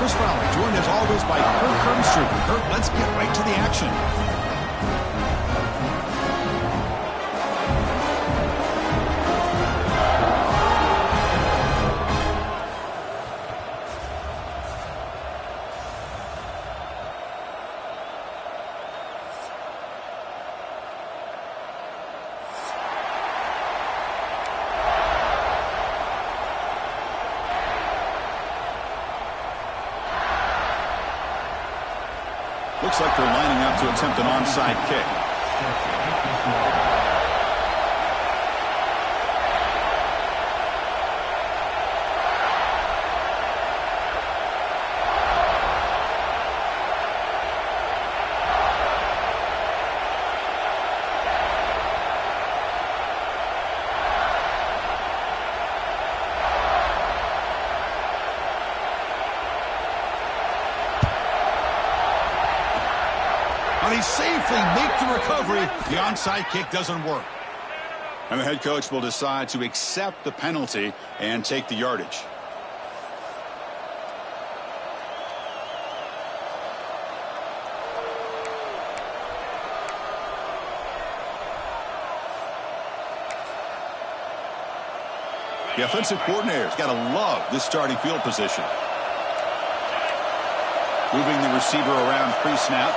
Chris Fowler, joined as always by Kirk Herbstreit. Kirk, let's get right to the action. Looks like they're lining up to attempt an onside kick. They safely make the recovery. The onside kick doesn't work. And the head coach will decide to accept the penalty and take the yardage. The offensive coordinator's got to love this starting field position. Moving the receiver around pre-snap.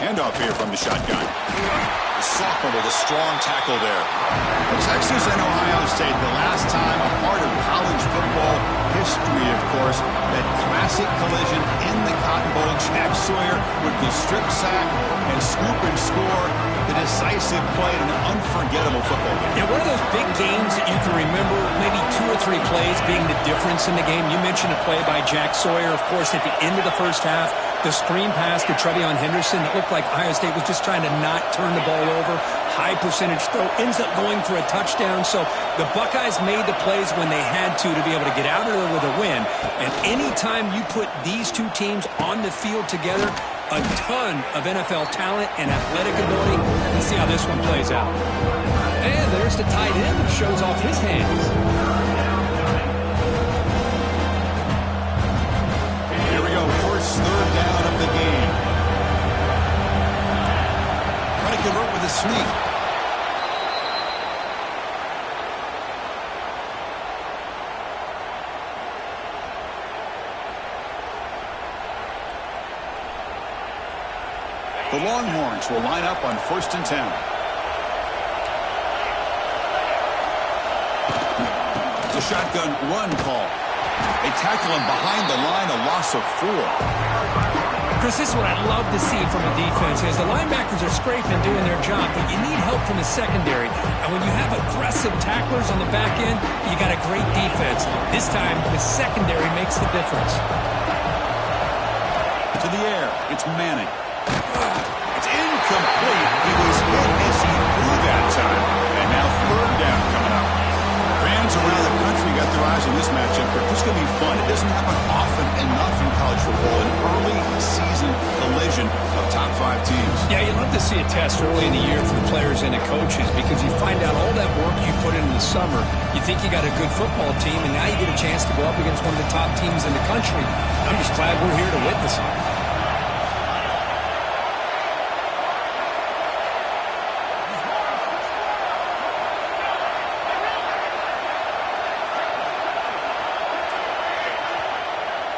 Handoff here from the shotgun. Sophomore with a strong tackle there. Texas and Ohio State, the last time a part of college football history, of course, that classic collision in the Cotton Bowl. Jack Sawyer with the strip sack and scoop and score. The decisive play in an unforgettable football game. Yeah, one of those big games that you can remember, maybe 2 or 3 plays being the difference in the game. You mentioned a play by Jack Sawyer, of course, at the end of the first half. The screen pass to TreVeyon Henderson that looked like Ohio State was just trying to not turn the ball over. High percentage throw, ends up going for a touchdown. So the Buckeyes made the plays when they had to be able to get out of there with a win. And anytime you put these two teams on the field together, a ton of NFL talent and athletic ability. Let's see how this one plays out. And there's the tight end that shows off his hands. Here we go, first third down of the game. Try to convert with a sneak. The Longhorns will line up on 1st and 10. It's a shotgun run call. They tackle him behind the line, a loss of 4. Chris, this is what I'd love to see from a defense is the linebackers are scraping, doing their job, but you need help from the secondary. And when you have aggressive tacklers on the back end, you got a great defense. This time, the secondary makes the difference. To the air, it's Manning. It's incomplete. He was hit as he threw that time. And now third down coming up. Fans around the country got their eyes on this matchup, but this is going to be fun. It doesn't happen often enough in college football, an early season collision of top 5 teams. Yeah, you love to see a test early in the year for the players and the coaches because you find out all that work you put in the summer. You think you got a good football team, and now you get a chance to go up against one of the top teams in the country. I'm just glad we're here to witness it.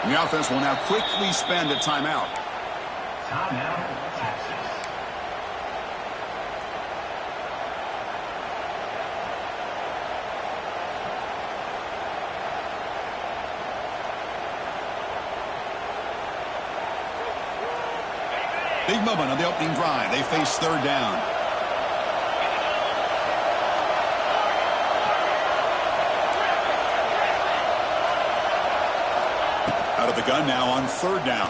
The offense will now quickly spend a timeout. Timeout, Texas. Big moment on the opening drive. They face third down. Out of the gun now on third down.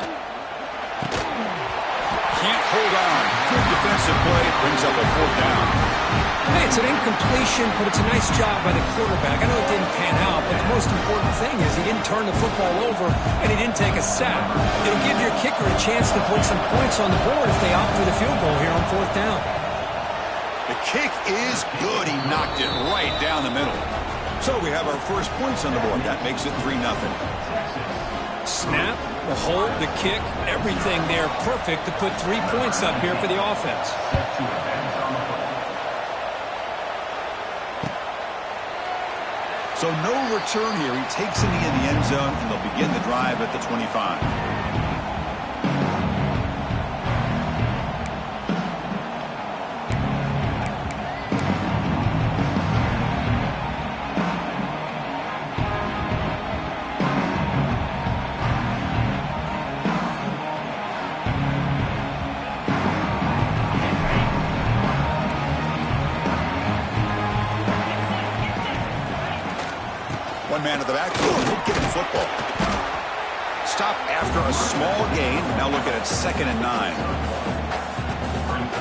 Can't hold on. Good defensive play. Brings up a 4th down. Hey, it's an incompletion, but it's a nice job by the quarterback. I know it didn't pan out, but the most important thing is he didn't turn the football over and he didn't take a sack. It'll give your kicker a chance to put some points on the board if they opt for the field goal here on 4th down. The kick is good. He knocked it right down the middle. So we have our first points on the board. That makes it 3-0. Snap, the hold, the kick, everything there perfect to put 3 points up here for the offense. So no return here. He takes a knee in the end zone, and they'll begin the drive at the 25. One man in the backfield. He'll get him football. Stop after a small gain. Now looking at 2nd and 9.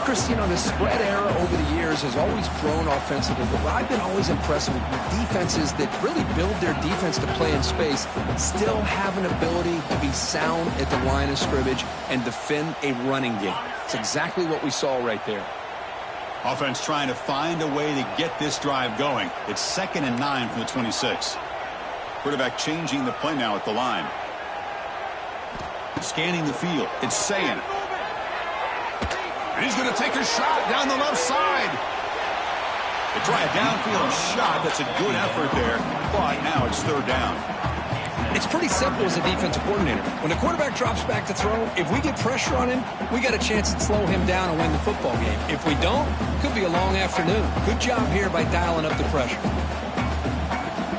Chris, you know, the spread era over the years has always grown offensively, but what I've been always impressed with defenses that really build their defense to play in space still have an ability to be sound at the line of scrimmage and defend a running game. It's exactly what we saw right there. Offense trying to find a way to get this drive going. It's 2nd and 9 from the 26. Quarterback changing the play now at the line. Scanning the field. It's Sayin. And he's going to take a shot down the left side. They try a downfield shot. That's a good effort there. But now it's 3rd down. It's pretty simple as a defensive coordinator. When the quarterback drops back to throw, if we get pressure on him, we got a chance to slow him down and win the football game. If we don't, it could be a long afternoon. Good job here by dialing up the pressure.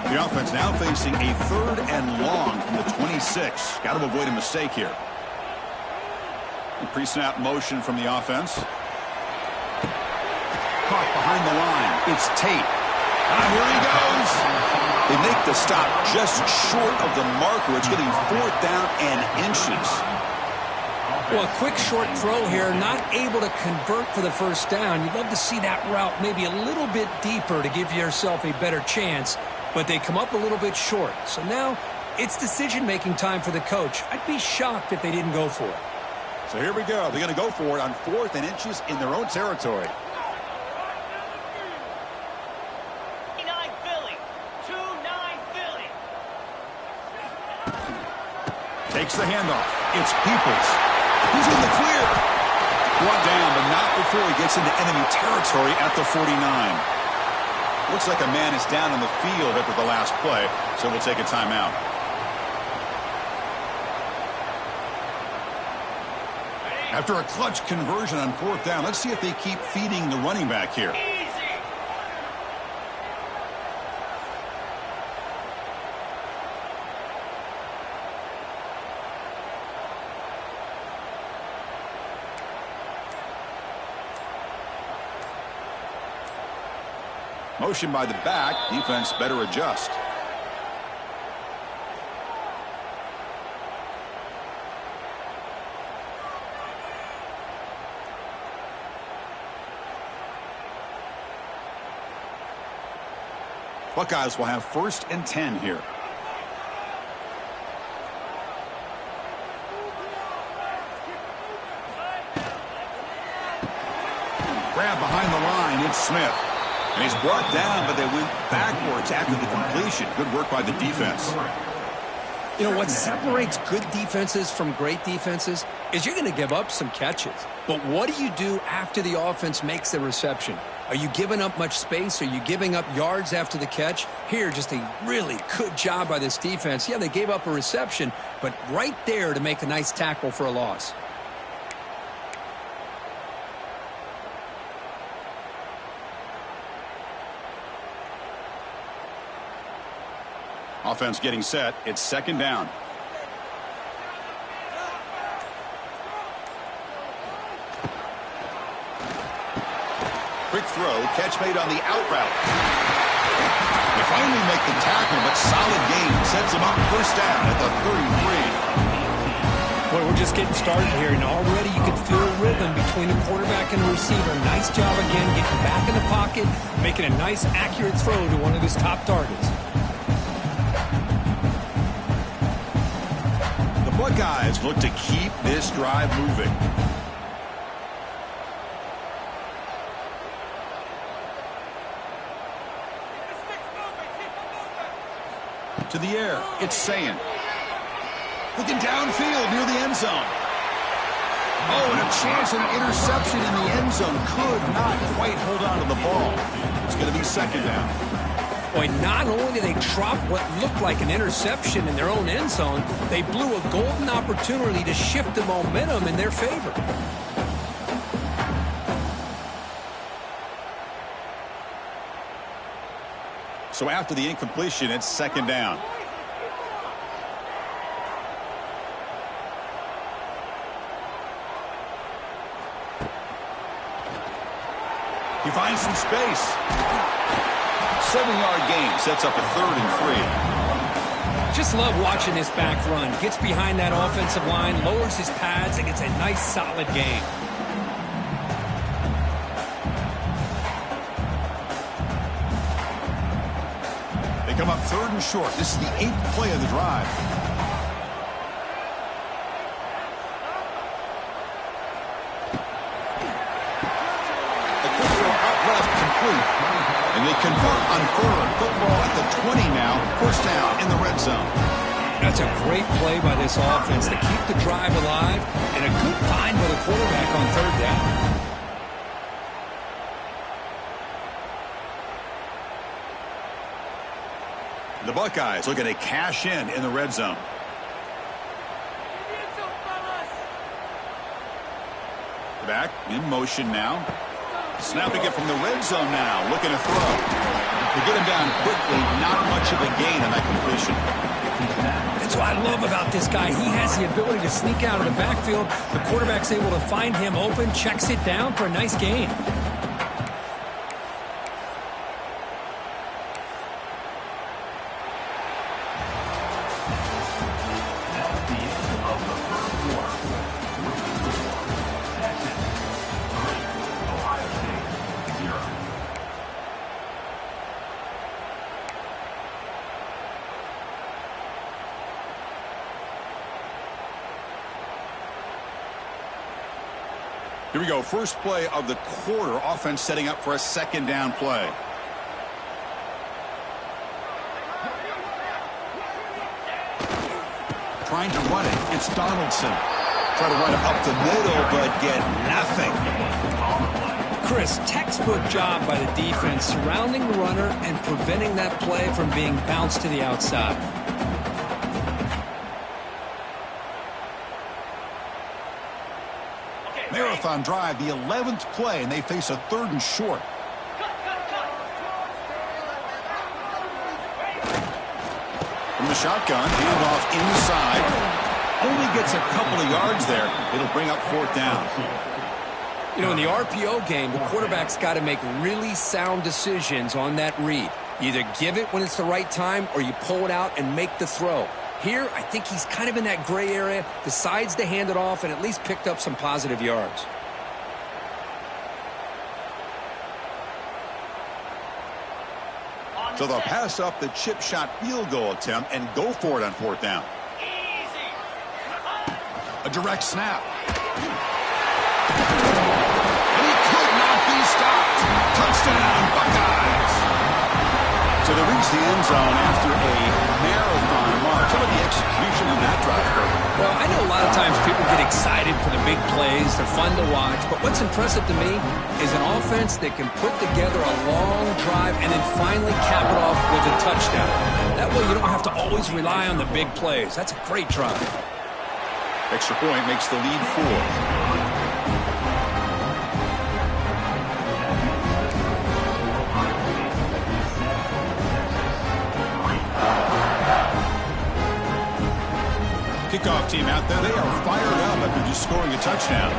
The offense now facing a 3rd and long from the 26. Got to avoid a mistake here. Pre-snap motion from the offense. Caught behind the line. It's Tate. Here he goes. They make the stop just short of the marker. It's getting 4th down and inches. Well, a quick short throw here, not able to convert for the 1st down. You'd love to see that route maybe a little bit deeper to give yourself a better chance, but they come up a little bit short. So now it's decision-making time for the coach. I'd be shocked if they didn't go for it. So here we go. They're going to go for it on 4th and inches in their own territory. Takes the handoff. It's Peoples. He's in the clear. Brought down, but not before he gets into enemy territory at the 49. Looks like a man is down on the field after the last play, so we'll take a timeout. After a clutch conversion on 4th down, let's see if they keep feeding the running back here. Motion by the back. Defense better adjust. Buckeyes will have 1st and 10 here. Grab behind the line. It's Smith. And he's brought down, but they went backwards after the completion. Good work by the defense. You know, what separates good defenses from great defenses is you're going to give up some catches. But what do you do after the offense makes the reception? Are you giving up much space? Are you giving up yards after the catch? Here, just a really good job by this defense. Yeah, they gave up a reception, but right there to make a nice tackle for a loss. Offense getting set. It's 2nd down. Quick throw. Catch made on the out route. They finally make the tackle, but solid gain. Sets them up 1st down at the 33. Well, we're just getting started here, and already you can feel rhythm between the quarterback and the receiver. Nice job again getting back in the pocket, making a nice, accurate throw to one of his top targets. Buckeyes look to keep this drive moving. To the air, it's Sayin. Looking downfield near the end zone. Oh, and a chance at an interception in the end zone. Could not quite hold on to the ball. It's going to be second down. Boy, not only did they drop what looked like an interception in their own end zone, they blew a golden opportunity to shift the momentum in their favor. So after the incompletion, it's second down. He finds some space. 7-yard gain sets up a 3rd and 3. Just love watching this back run. Gets behind that offensive line, lowers his pads, and gets a nice solid gain. They come up 3rd and short. This is the 8th play of the drive. And they convert on 3rd. Football at the 20 now. 1st down in the red zone. That's a great play by this offense to keep the drive alive, and a good find by the quarterback on 3rd down. The Buckeyes looking to cash in the red zone. Back in motion now. Snapping it from the red zone now. Looking to throw. They get him down quickly. Not much of a gain on that completion. That's what I love about this guy. He has the ability to sneak out of the backfield. The quarterback's able to find him open, checks it down for a nice gain. Here we go. First play of the quarter. Offense setting up for a second down play. Trying to run it. It's Donaldson. Try to run it up the middle, but get nothing. Chris, textbook job by the defense surrounding the runner and preventing that play from being bounced to the outside. Marathon drive, the 11th play, and they face a 3rd and short. From the shotgun, handoff inside. Only gets a couple of yards there. It'll bring up 4th down. You know, in the RPO game, the quarterback's got to make really sound decisions on that read. You either give it when it's the right time or you pull it out and make the throw. Here, I think he's kind of in that gray area, decides to hand it off, and at least picked up some positive yards. So they'll pass up the chip shot field goal attempt and go for it on 4th down. A direct snap. And he could not be stopped. Touchdown, Buckeyes. So they reach the end zone after a marathon march. How about the execution on that drive? Well, I know a lot of times people get excited for the big plays. They're fun to watch. But what's impressive to me is an offense that can put together a long drive and then finally cap it off with a touchdown. That way you don't have to always rely on the big plays. That's a great drive. Extra point makes the lead 4. Kickoff team out there. They are fired up after just scoring a touchdown.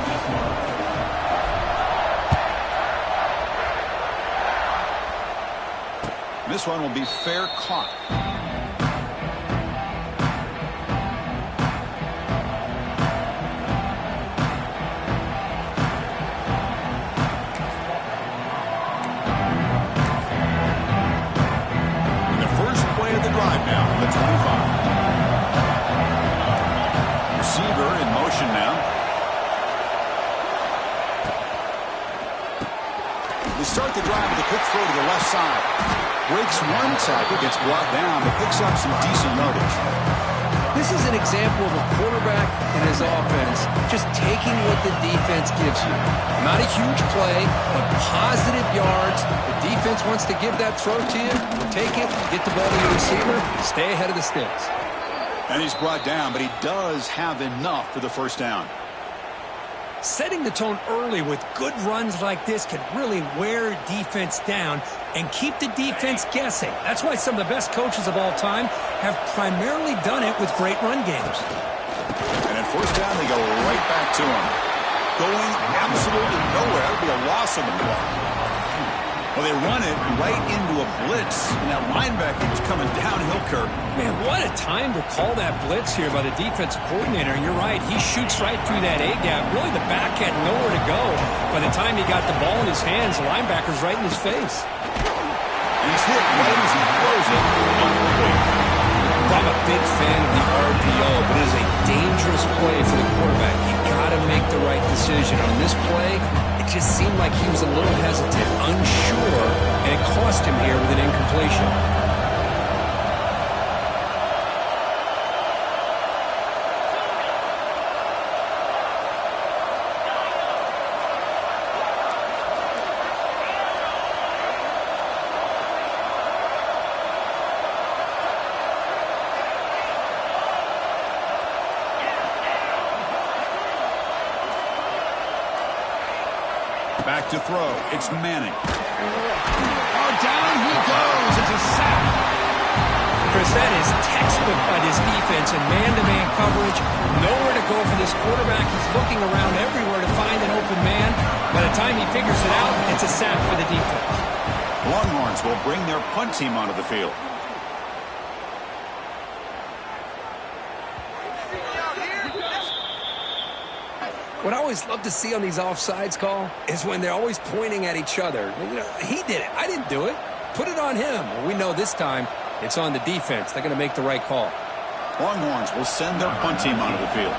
This one will be fair caught. And the first play of the drive now from the 25. Receiver in motion now. They start the drive with a quick throw to the left side. Breaks one tackle, gets brought down, but picks up some decent yardage. This is an example of a quarterback and his offense just taking what the defense gives you. Not a huge play, but positive yards. The defense wants to give that throw to you. Take it, get the ball to your receiver, stay ahead of the sticks. And he's brought down, but he does have enough for the first down. Setting the tone early with good runs like this can really wear defense down and keep the defense guessing. That's why some of the best coaches of all time have primarily done it with great run games. And at first down, they go right back to him. Going absolutely nowhere. It'll be a loss on the play. Well, they run it right into a blitz, and that linebacker was coming downhill, Kirk. Man, what a time to call that blitz here by the defensive coordinator. And you're right, he shoots right through that A-gap. Really, the back had nowhere to go. By the time he got the ball in his hands, the linebacker's right in his face. And he's hit right as he throws it. I'm a big fan of the RPO, but it is a dangerous play for the quarterback. You got to make the right decision. On this play, it just seemed like he was a little hesitant, unsure, and it cost him here with an incompletion. Back to throw. It's Manning. Oh, down he goes. It's a sack. Chris, that is textbook by this defense and man-to-man coverage. Nowhere to go for this quarterback. He's looking around everywhere to find an open man. By the time he figures it out, it's a sack for the defense. Longhorns will bring their punt team onto the field. What I always love to see on these offsides call is when they're always pointing at each other. You know, he did it. I didn't do it. Put it on him. Well, we know this time it's on the defense. They're going to make the right call. Longhorns will send their punt team onto the field.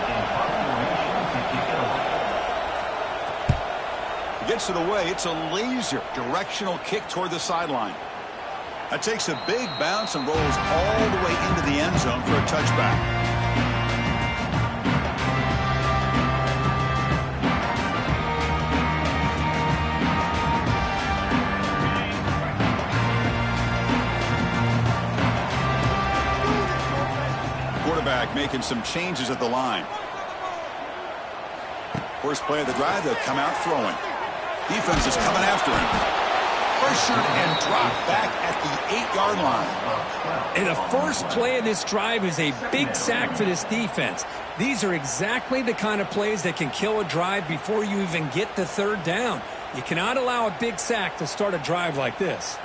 He gets it away. It's a laser directional kick toward the sideline. That takes a big bounce and rolls all the way into the end zone for a touchback. Making some changes at the line. First play of the drive, they'll come out throwing. Defense is coming after him. Pressured and dropped back at the 8-yard line. And the first play of this drive is a big sack for this defense. These are exactly the kind of plays that can kill a drive before you even get the third down. You cannot allow a big sack to start a drive like this.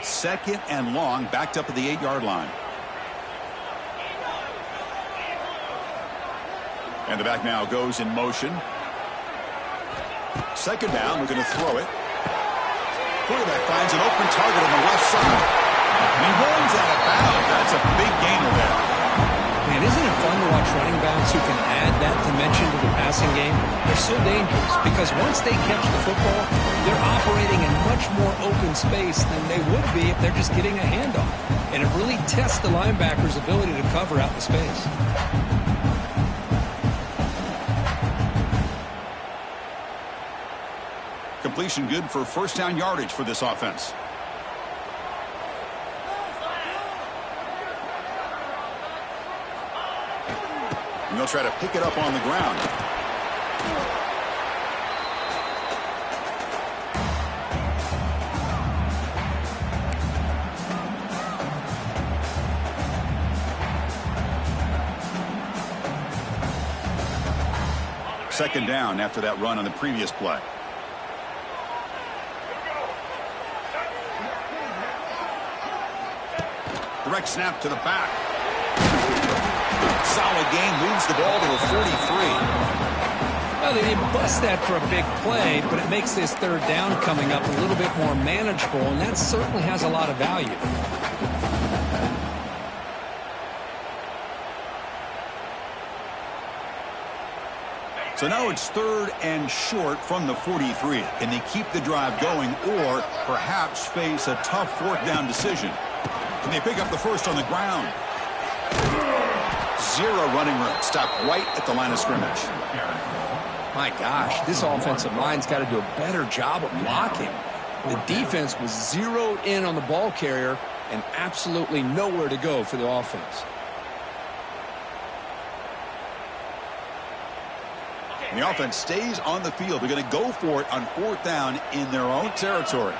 Second and long, backed up at the 8-yard line. And the back now goes in motion. Second down, we're going to throw it. Quarterback finds an open target on the left side. And he runs out of bounds. That's a big gainer there. Man, isn't it fun to watch running backs who can add that dimension to the passing game? They're so dangerous because once they catch the football, they're operating in much more open space than they would be if they're just getting a handoff. And it really tests the linebacker's ability to cover out the space. Completion good for first down yardage for this offense. And they'll try to pick it up on the ground. Second down after that run on the previous play. Direct snap to the back. Solid gain, moves the ball to a 43. Well, they didn't bust that for a big play, but it makes this third down coming up a little bit more manageable, and that certainly has a lot of value. So now it's 3rd and short from the 43. Can they keep the drive going or perhaps face a tough 4th down decision? Can they pick up the first on the ground? 0 running room. Stopped right at the line of scrimmage. My gosh, this offensive line's got to do a better job of blocking. The defense was zeroed in on the ball carrier and absolutely nowhere to go for the offense. And the offense stays on the field. They're going to go for it on 4th down in their own territory.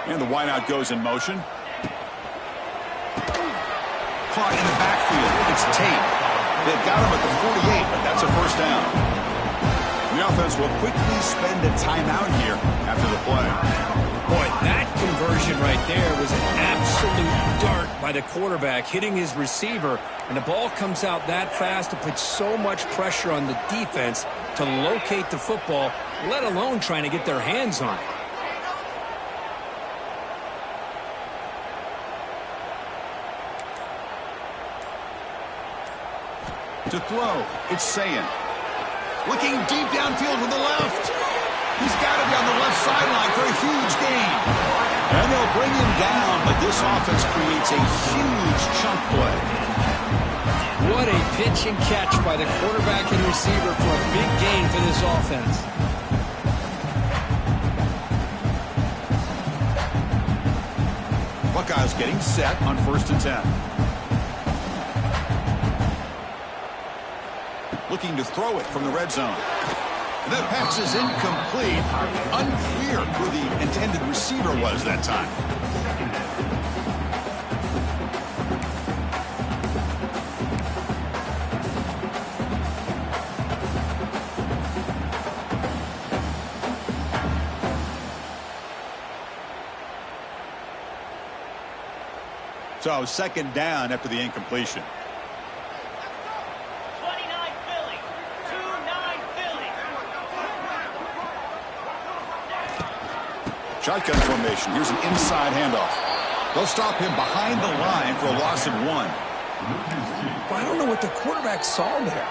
And the wideout goes in motion. Caught in the backfield. It's Tate. They've got him at the 48, but that's a first down. The offense will quickly spend a timeout here after the play. Boy, that conversion right there was an absolute dart by the quarterback hitting his receiver, and the ball comes out that fast to put so much pressure on the defense to locate the football, let alone trying to get their hands on it. To throw, it's Sayan. Looking deep downfield with the left. He's got to be on the left sideline for a huge gain. And they'll bring him down, but this offense creates a huge chunk play. What a pitch and catch by the quarterback and receiver for a big gain for this offense. Buckeyes getting set on 1st and 10. Looking to throw it from the red zone. And that pass is incomplete. Unclear who the intended receiver was that time. So 2nd down after the incompletion. Shotgun formation. Here's an inside handoff. They'll stop him behind the line for a loss of 1. I don't know what the quarterback saw there.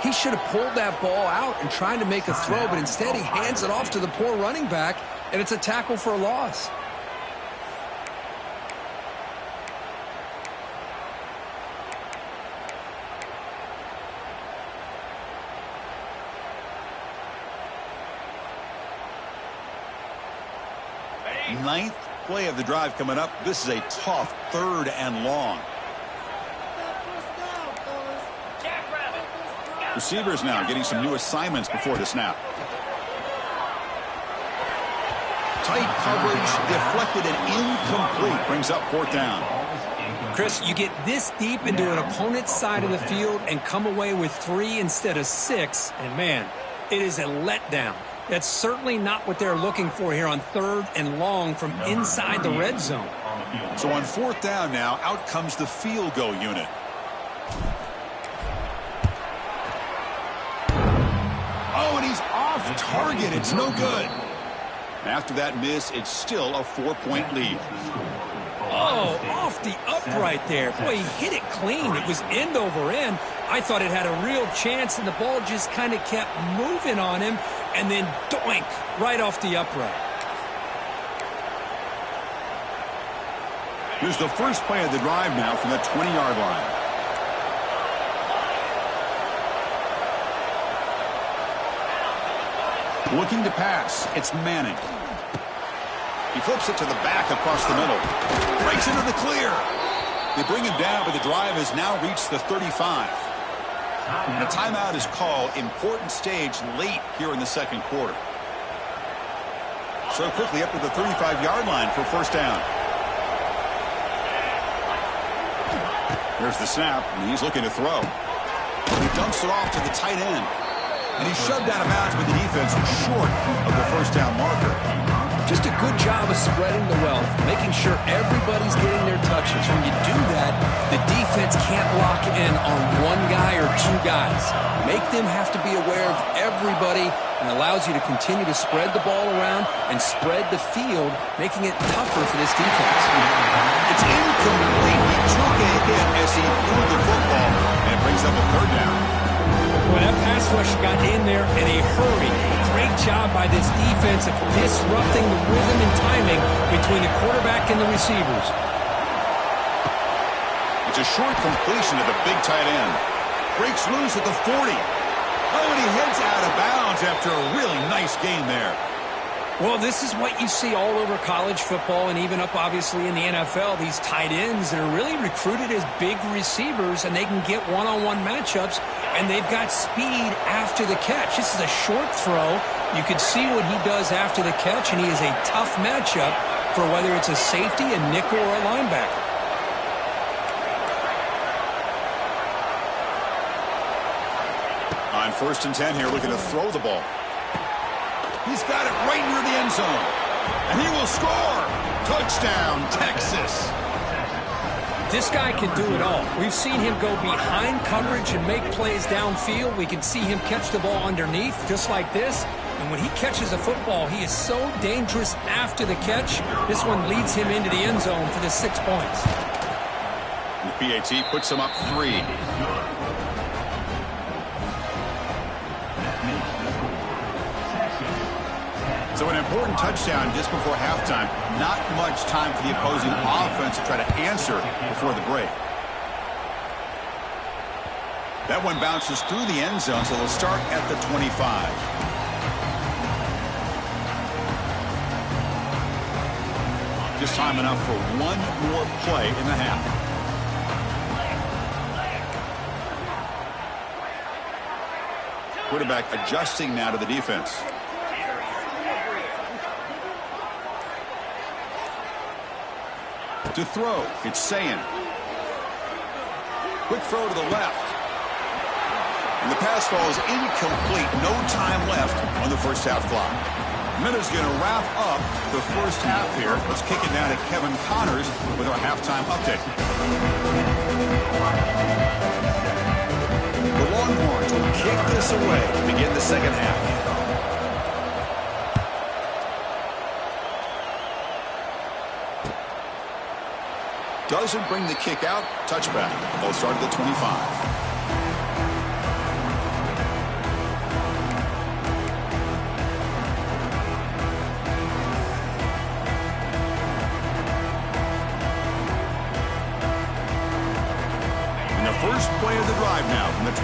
He should have pulled that ball out and tried to make a throw, but instead he hands it off to the poor running back, and it's a tackle for a loss. Ninth play of the drive coming up. This is a tough 3rd and long. Receivers now getting some new assignments before the snap. Tight coverage, deflected and incomplete. Brings up 4th down. Chris, you get this deep into an opponent's side of the field and come away with 3 instead of 6, and man, it is a letdown. That's certainly not what they're looking for here on 3rd and long from inside the red zone. So on 4th down now, out comes the field goal unit. Oh, and he's off target. It's no good. After that miss, it's still a 4-point lead. Oh, off the upright there. Boy, he hit it clean. It was end over end. I thought it had a real chance, and the ball just kind of kept moving on him, and then doink, right off the upright. Here's the first play of the drive now from the 20-yard line. Looking to pass. It's Manning. He flips it to the back across the middle. Breaks into the clear. They bring him down, but the drive has now reached the 35. And a timeout is called. Important stage late here in the 2nd quarter. So quickly up to the 35-yard line for 1st down. There's the snap, and he's looking to throw. He dumps it off to the tight end. And he's shoved out of bounds with the defense short of the 1st down marker. Just a good job of spreading the wealth, making sure everybody's getting their touches. When you do that, the defense can't lock in on one guy or two guys. Make them have to be aware of everybody, and allows you to continue to spread the ball around and spread the field, making it tougher for this defense. It's incomplete. He took a hit as he threw the football, and it brings up a third down. Well, that pass rush got in there in a hurry. Great job by this defense of disrupting the rhythm and timing between the quarterback and the receivers. It's a short completion to the big tight end. Breaks loose at the 40. Oh, and he heads out of bounds after a really nice gain there. Well, this is what you see all over college football and even up, obviously, in the NFL. These tight ends that are really recruited as big receivers, and they can get one-on-one matchups, and they've got speed after the catch. This is a short throw. You can see what he does after the catch, and he is a tough matchup for whether it's a safety, a nickel, or a linebacker. On 1st and 10 here, looking to throw the ball. He's got it right near the end zone. And he will score. Touchdown, Texas. This guy can do it all. We've seen him go behind coverage and make plays downfield. We can see him catch the ball underneath, just like this. And when he catches a football, he is so dangerous after the catch. This one leads him into the end zone for the 6 points. The PAT puts him up 3. So an important touchdown just before halftime. Not much time for the opposing offense to try to answer before the break. That one bounces through the end zone, so they'll start at the 25. Just time enough for one more play in the half. Quarterback adjusting now to the defense. To throw, it's Sayin. Quick throw to the left. And the pass falls incomplete. No time left on the first half clock. Minutes going to wrap up the first half here. Let's kick it down to Kevin Connors with our halftime update. The Longhorns will kick this away to begin the second half. Doesn't bring the kick out. Touchback. They'll start at the 25. And the first play of the drive now from the 25.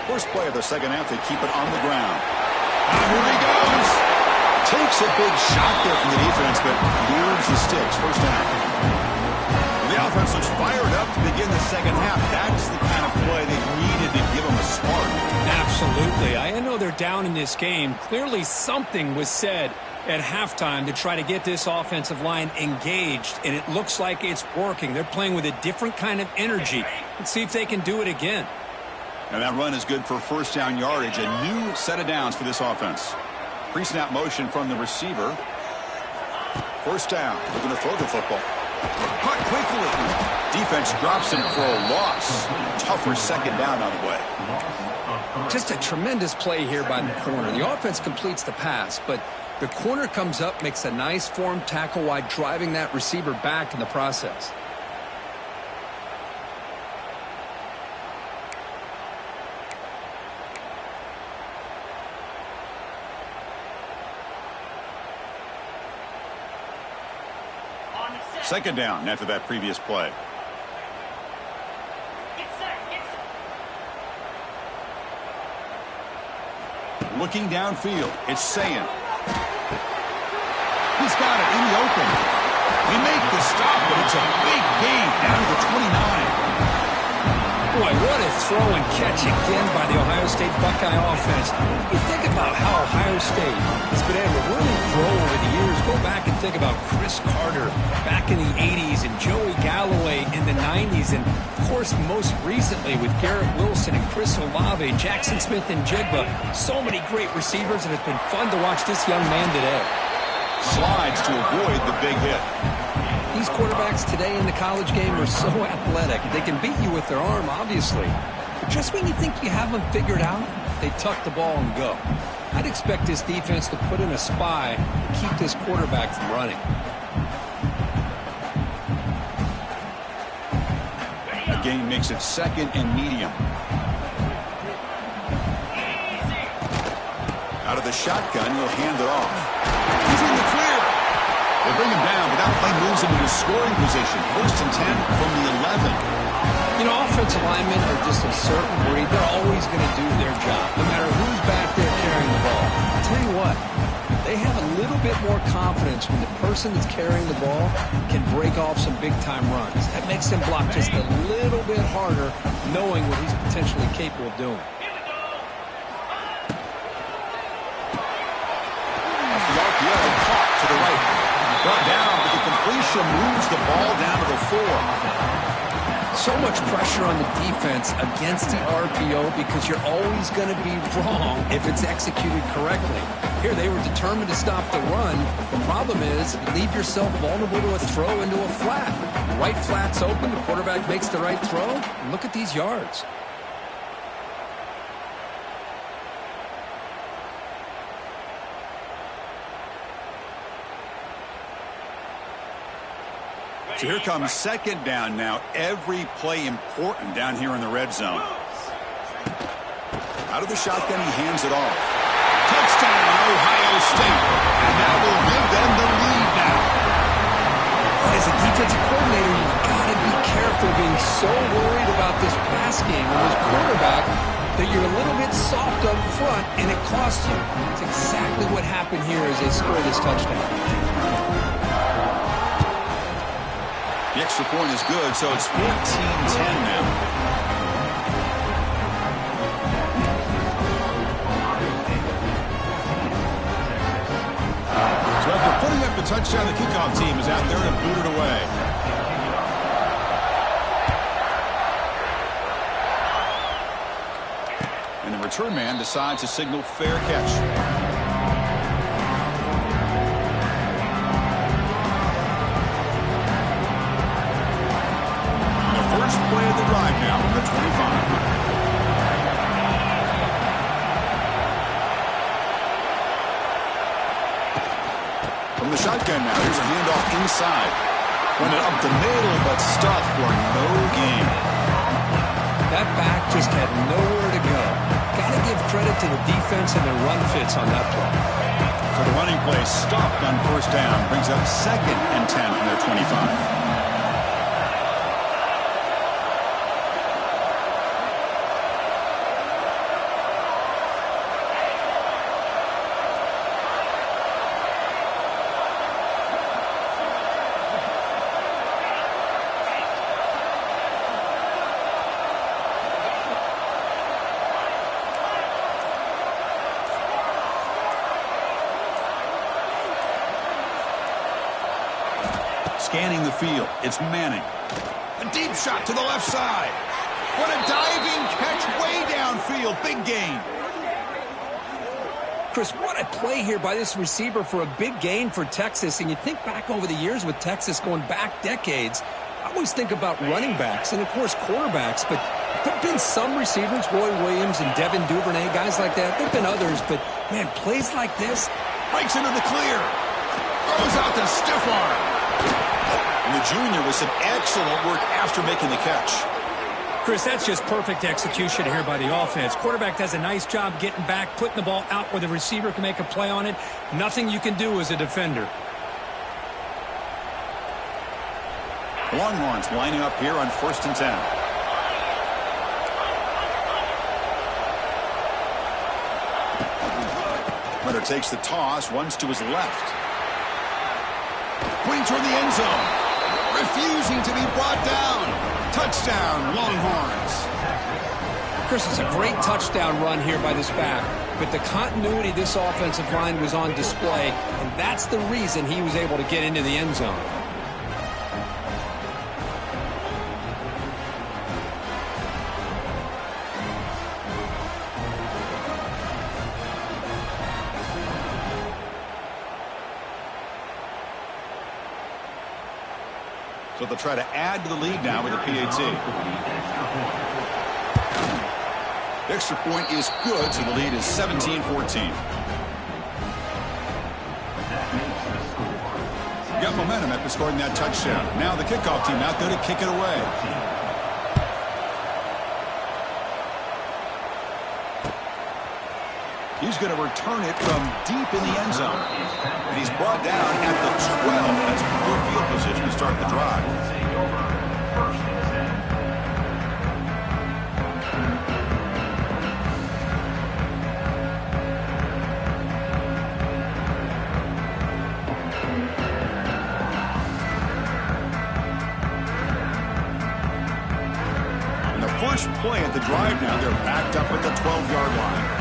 First play of the second half, they keep it on the ground. And here he goes. Takes a big shot there from the defense, but lures the sticks. First down. The offense looks fired up to begin the second half. That's the kind of play they needed to give them a spark. Absolutely. I know they're down in this game. Clearly something was said at halftime to try to get this offensive line engaged, and it looks like it's working. They're playing with a different kind of energy. Let's see if they can do it again. And that run is good for first down yardage. A new set of downs for this offense. Pre-snap motion from the receiver. First down. Looking to throw the football. Caught quickly. Defense drops him for a loss. Tougher second down on the way. Just a tremendous play here by the corner. The offense completes the pass, but the corner comes up, makes a nice form tackle while driving that receiver back in the process. Second down after that previous play. Looking downfield, it's Sayin. He's got it in the open. They make the stop, but it's a big gain down to the 29. Boy, what a throw and catch again by the Ohio State Buckeye offense. You think about how Ohio State has been able to really grow over the years, go go back and think about Chris Carter back in the 80s and Joey Galloway in the 90s, and, of course, most recently with Garrett Wilson and Chris Olave, Jackson Smith and Jigba, so many great receivers, and it's been fun to watch this young man today. Slides to avoid the big hit. These quarterbacks today in the college game are so athletic. They can beat you with their arm, obviously. But just when you think you have them figured out, they tuck the ball and go. I'd expect this defense to put in a spy to keep this quarterback from running. The game makes it 2nd and medium. Out of the shotgun, he'll hand it off. He's in the clear. They bring him down, but that play moves him into scoring position. 1st and 10 from the 11. You know, offensive linemen are just a certain breed. They're always going to do their job, no matter who's back there carrying the ball. I'll tell you what, they have a little bit more confidence when the person that's carrying the ball can break off some big-time runs. That makes them block just a little bit harder, knowing what he's potentially capable of doing. Off the RPO, caught to the right. Brought down, but the completion moves the ball down to the 4. So much pressure on the defense against the RPO because you're always going to be wrong if it's executed correctly. Here, they were determined to stop the run. The problem is you leave yourself vulnerable to a throw into a flat. The right flat's open, the quarterback makes the right throw, and look at these yards. So here comes 2nd down now. Every play important down here in the red zone. Out of the shotgun, he hands it off. Touchdown, Ohio State. And that will give them the lead now. As a defensive coordinator, you've got to be careful being so worried about this pass game and this quarterback that you're a little bit soft up front and it costs you. It's exactly what happened here as they score this touchdown. The extra point is good, so it's 14-10 now. So after putting up the touchdown, the kickoff team is out there to boot it away. And the return man decides to signal fair catch. First play of the drive now from the 25. From the shotgun now, here's a handoff inside. Run it up the middle, but stuffed for no gain. That back just had nowhere to go. Got to give credit to the defense and the run fits on that play. So the running play stopped on 1st down. Brings up 2nd and 10 from their 25. Scanning the field, it's Manning. A deep shot to the left side. What a diving catch way downfield. Big gain. Chris, what a play here by this receiver for a big gain for Texas. And you think back over the years with Texas going back decades, I always think about running backs and, of course, quarterbacks. But there have been some receivers, Roy Williams and Devin Duvernay, guys like that. There have been others, but, man, plays like this. Breaks into the clear. Throws out the stiff arm. And the junior with some excellent work after making the catch. Chris, that's just perfect execution here by the offense. Quarterback does a nice job getting back, putting the ball out where the receiver can make a play on it. Nothing you can do as a defender. Longhorns lining up here on 1st and 10. Hunter takes the toss, runs to his left. Pointing toward the end zone. Refusing to be brought down. Touchdown, Longhorns. Chris, it's a great touchdown run here by this back. but the continuity of this offensive line was on display, and that's the reason he was able to get into the end zone. So they'll try to add to the lead now with a PAT. The extra point is good, so the lead is 17-14. Got momentum after scoring that touchdown. Now the kickoff team out there to kick it away. He's going to return it from deep in the end zone. And he's brought down at the 12. That's poor field position to start the drive. And the first play at the drive now, they're backed up at the 12-yard line.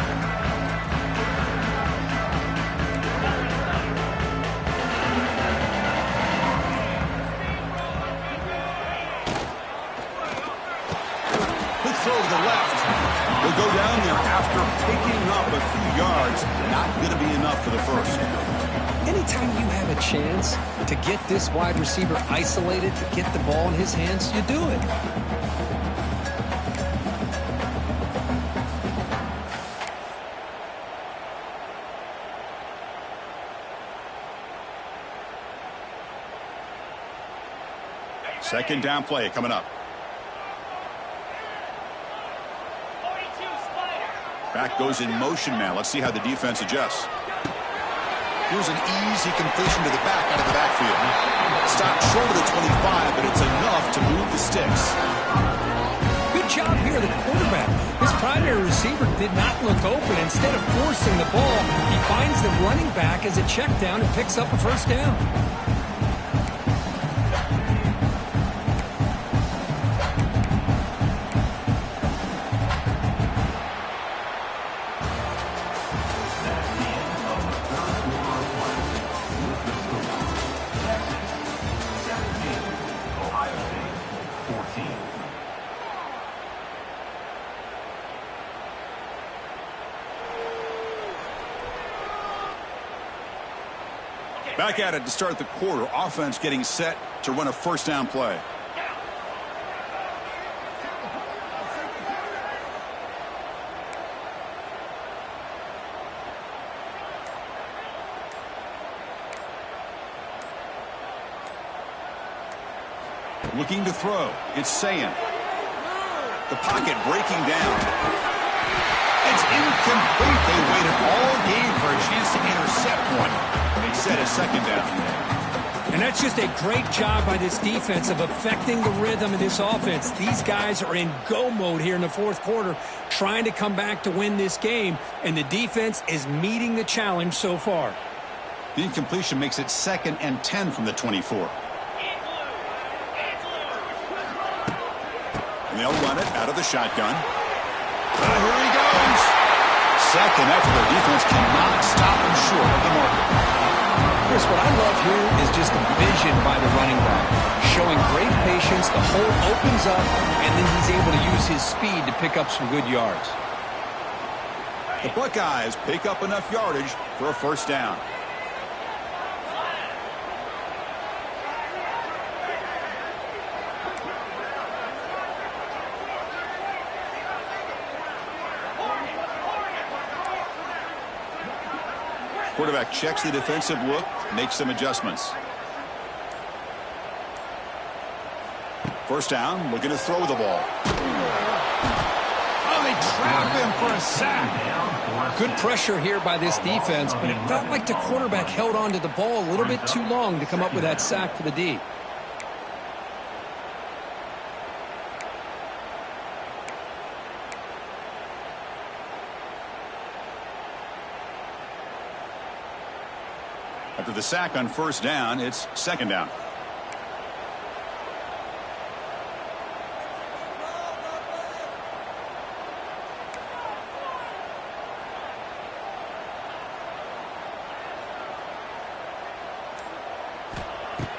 Throw to the left. Will go down there after picking up a few yards. Not going to be enough for the first. Anytime you have a chance to get this wide receiver isolated, to get the ball in his hands, you do it. Second down play coming up. Back goes in motion now. Let's see how the defense adjusts. Here's an easy completion to the back out of the backfield. Stopped short of the 25, but it's enough to move the sticks. Good job here, the quarterback. His primary receiver did not look open. Instead of forcing the ball, he finds the running back as a check down and picks up a first down. Back at it to start the quarter. Offense getting set to run a first down play. Looking to throw. It's Sayin. The pocket breaking down. It's incomplete. They waited all game for a chance to intercept one. They set a second down. And that's just a great job by this defense of affecting the rhythm of this offense. These guys are in go mode here in the fourth quarter, trying to come back to win this game, and the defense is meeting the challenge so far. The incompletion makes it 2nd and 10 from the 24. And they'll run it out of the shotgun. Here he goes. Second effort. The defense cannot stop him short of the marker. Chris, what I love here is just the vision by the running back. Showing great patience, the hole opens up, and then he's able to use his speed to pick up some good yards. The Buckeyes pick up enough yardage for a first down. Quarterback checks the defensive look, makes some adjustments. First down, looking to throw the ball. Oh, they trap him for a sack. Good pressure here by this defense, but it felt like the quarterback held on to the ball a little bit too long to come up with that sack for the D. After the sack on first down, it's second down.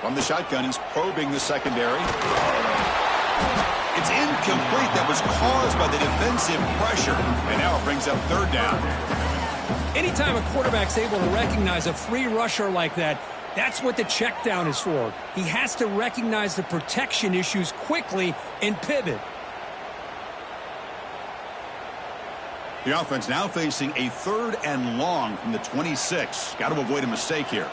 From the shotgun, he's probing the secondary. It's incomplete. That was caused by the defensive pressure. And now it brings up third down. Anytime a quarterback's able to recognize a free rusher like that, that's what the check down is for. He has to recognize the protection issues quickly and pivot. The offense now facing a 3rd and long from the 26. Got to avoid a mistake here.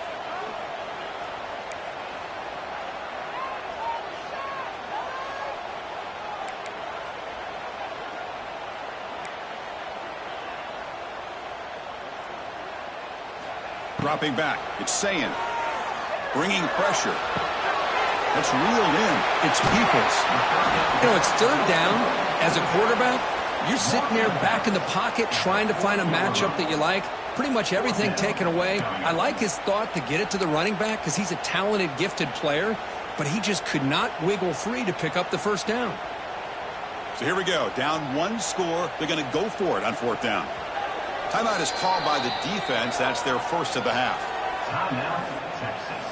Dropping back. It's Sayin. Bringing pressure. That's reeled in. It's Peoples. You know, it's 3rd down. As a quarterback, you're sitting there back in the pocket trying to find a matchup that you like. Pretty much everything taken away. I like his thought to get it to the running back because he's a talented, gifted player, but he just could not wiggle free to pick up the 1st down. So here we go. Down 1 score. They're going to go for it on 4th down. Timeout is called by the defense. That's their first of the half. Timeout, Texas.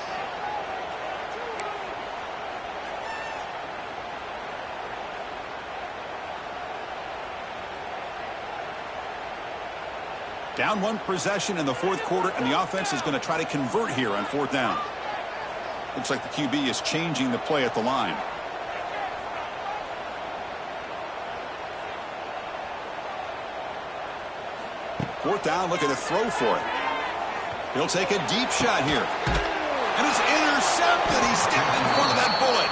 Down 1 possession in the 4th quarter, and the offense is going to try to convert here on 4th down. Looks like the QB is changing the play at the line. Fourth down, looking to throw for it. He'll take a deep shot here. And it's intercepted. He stepped in front of that bullet.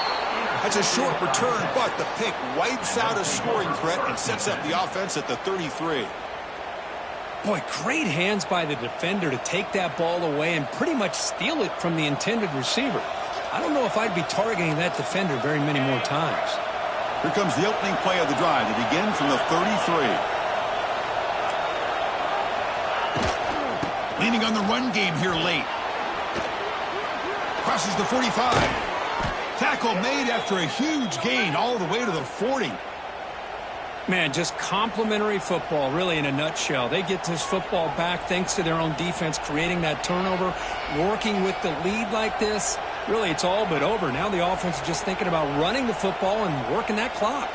That's a short return, but the pick wipes out a scoring threat and sets up the offense at the 33. Boy, great hands by the defender to take that ball away and pretty much steal it from the intended receiver. I don't know if I'd be targeting that defender very many more times. Here comes the opening play of the drive. They begin from the 33. Leaning on the run game here late. Crosses the 45. Tackle made after a huge gain all the way to the 40. Man, just complimentary football, really, in a nutshell. They get this football back thanks to their own defense, creating that turnover, working with the lead like this. Really, it's all but over. Now the offense is just thinking about running the football and working that clock.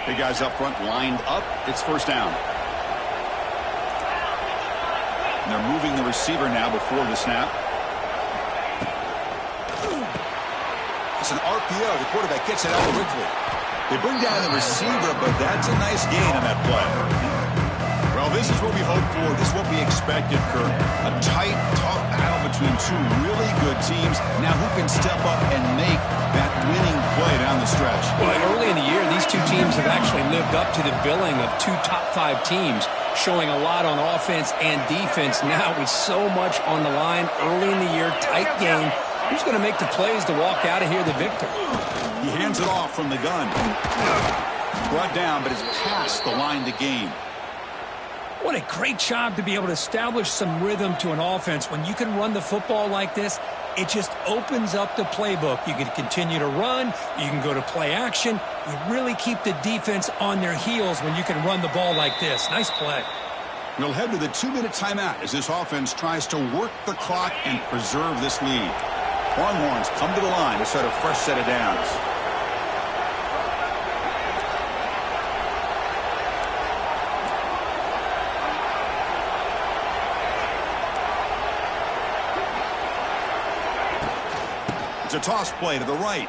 Big guys up front lined up. It's 1st down. And they're moving the receiver now before the snap. It's an RPO. The quarterback gets it out quickly. They bring down the receiver, but that's a nice gain on that play. Well, this is what we hoped for. This is what we expected, Kurt. A tight, tough battle between 2 really good teams. Now who can step up and make that winning play down the stretch? Well, early in the year, these 2 teams have actually lived up to the billing of 2 top 5 teams, showing a lot on offense and defense. Now with so much on the line early in the year, tight game, who's going to make the plays to walk out of here the victor? He hands it off from the gun. Brought down, but it's past the line to gain. What a great job to be able to establish some rhythm to an offense. When you can run the football like this, it just opens up the playbook. You can continue to run. You can go to play action. You really keep the defense on their heels when you can run the ball like this. Nice play. We'll head to the 2-minute timeout as this offense tries to work the clock and preserve this lead. Longhorns come to the line to set a fresh set of downs. It's a toss play to the right.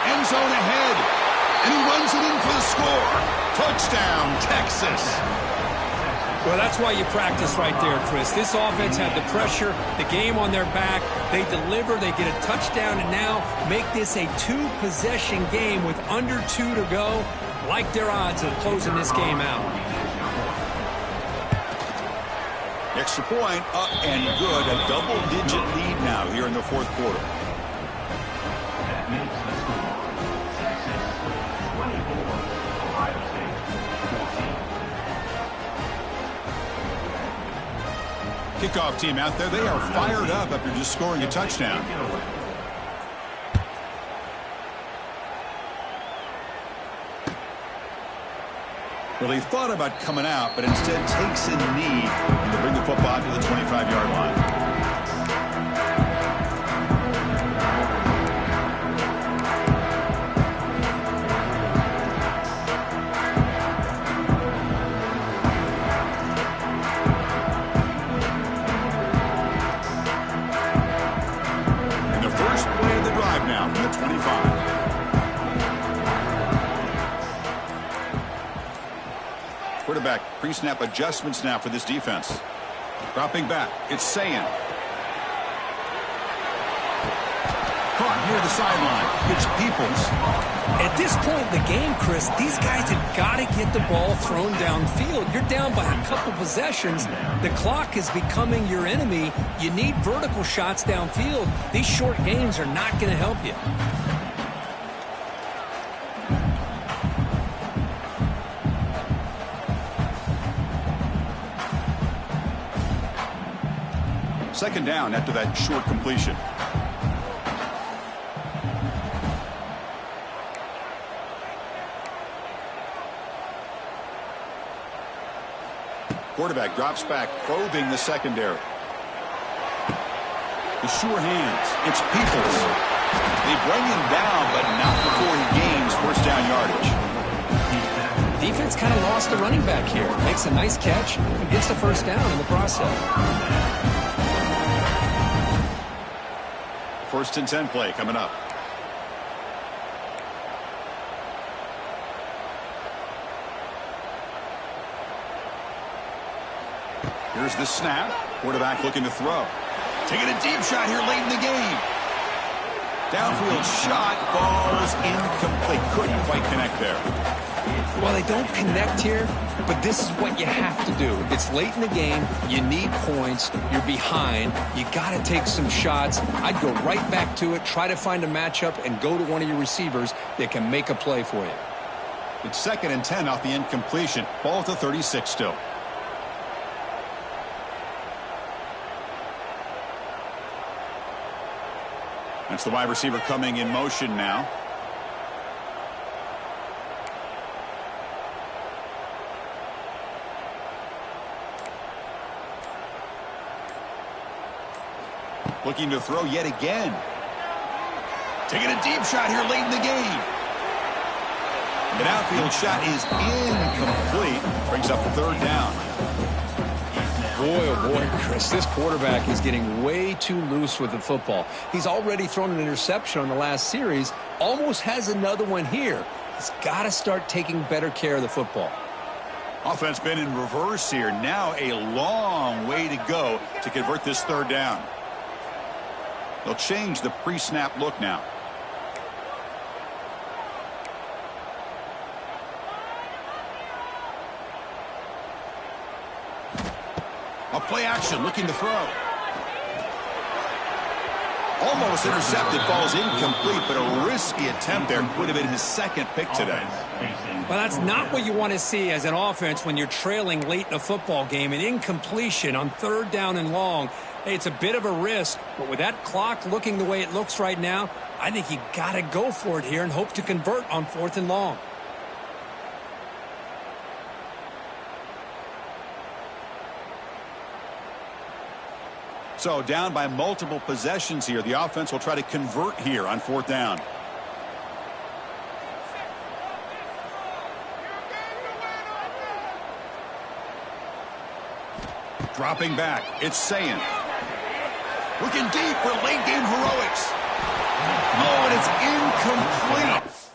End zone ahead. And he runs it in for the score. Touchdown, Texas. Well, that's why you practice right there, Chris. This offense had the pressure, the game on their back. They deliver, they get a touchdown, and now make this a 2-possession game with under 2 to go. Like their odds of closing this game out. Extra point, up and good. A double-digit lead now here in the 4th quarter. That makes the score Texas 24, Ohio State 14. Kickoff team out there. They are fired up after just scoring a touchdown. Well, he thought about coming out, but instead takes a knee to bring the football to the 25-yard line. Now from the 25. Quarterback pre-snap adjustments now for this defense. Dropping back, it's Sayin. Caught near the sideline. It's Peoples. At this point in the game, Chris, these guys have got to get the ball thrown downfield. You're down by a couple possessions. The clock is becoming your enemy. You need vertical shots downfield. These short gains are not going to help you. Second down after that short completion. Quarterback drops back, probing the secondary. The sure hands. It's Peoples. They bring him down, but not before he gains first down yardage. Defense kind of lost the running back here. Makes a nice catch and gets the first down in the process. First and 10 play coming up. Here's the snap. Quarterback looking to throw. Taking a deep shot here late in the game. Downfield shot falls incomplete. Couldn't quite connect there. Well, they don't connect here, but this is what you have to do. It's late in the game. You need points. You're behind. You got to take some shots. I'd go right back to it, try to find a matchup, and go to one of your receivers that can make a play for you. It's second and 10 off the incompletion. Ball at the 36 still. That's the wide receiver coming in motion now. Looking to throw yet again. Taking a deep shot here late in the game. An outfield shot is incomplete. Brings up the third down. Boy, oh boy, Chris, this quarterback is getting way too loose with the football. He's already thrown an interception on the last series, almost has another one here. He's got to start taking better care of the football. Offense been in reverse here. Now a long way to go to convert this third down. They'll change the pre-snap look now. A play action, looking to throw. Almost intercepted, falls incomplete, but a risky attempt there. Would have been his second pick today. Well, that's not what you want to see as an offense when you're trailing late in a football game. An incompletion on third down and long. Hey, it's a bit of a risk, but with that clock looking the way it looks right now, I think you got to go for it here and hope to convert on fourth and long. So down by multiple possessions here. The offense will try to convert here on fourth down. Dropping back. It's Sayin. Looking deep for late game heroics. Oh, and it's incomplete.